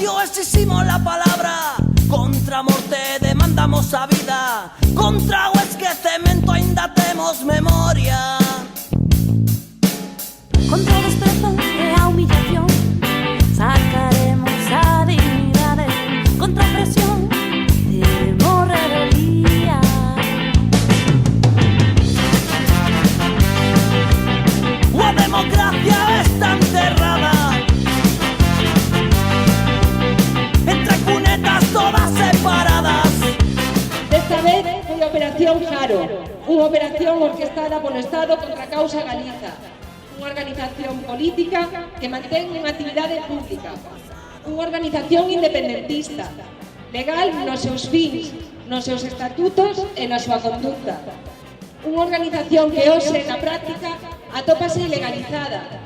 espacio exiximos la palabra. Contra a morte demandamos a vida. Contra o esquecemento aínda temos memoria. Contra o desprezo e a humillación sacaremos a dignidade. Contra a presión temos rebeldía. A democracia está enterrada entre cunetas todas separadas. Desta vez foi a Operación Jaro, unha operación orquestada polo Estado contra a causa Galiza, unha organización política que mantén unha actividade pública, unha organización independentista, legal nos seus fins, nos seus estatutos e na súa conducta. Unha organización que hoxe, na práctica, atópase ilegalizada,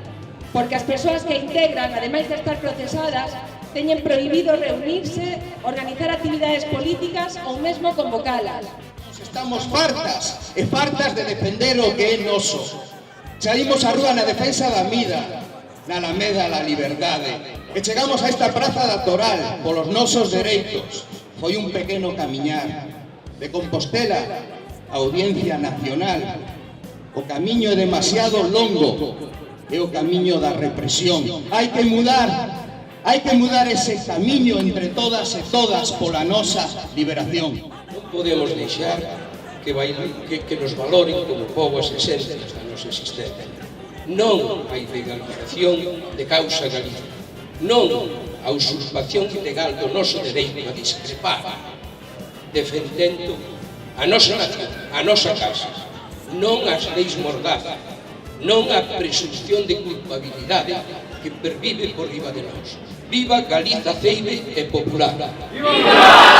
porque as persoas que a integran, ademais de estar procesadas, teñen prohibido reunirse, organizar actividades políticas ou mesmo convocalas. Estamos fartas e fartas de defender o que é noso. Saímos á rúa na defensa da vida, na Alameda da Liberdade, e chegamos a esta praza da Toral polos nosos dereitos. Foi un pequeno camiñar. De Compostela a Audiencia Nacional. O camiño é demasiado longo, é o camiño da represión. Hai que mudar ese camiño entre todas e todas pola nosa liberación. Non podemos deixar que nos valoren como pobo as esencias da nosa existencia. Non a ilegalización de causa Galiza. Non a usurpación ilegal do noso dereito a discrepar, defendendo a nosa nación, a nosa casa. Non as leis mordaza, non a presunción de culpabilidade que pervive por riba de nós. Viva Galiza ceibe e popular! Viva!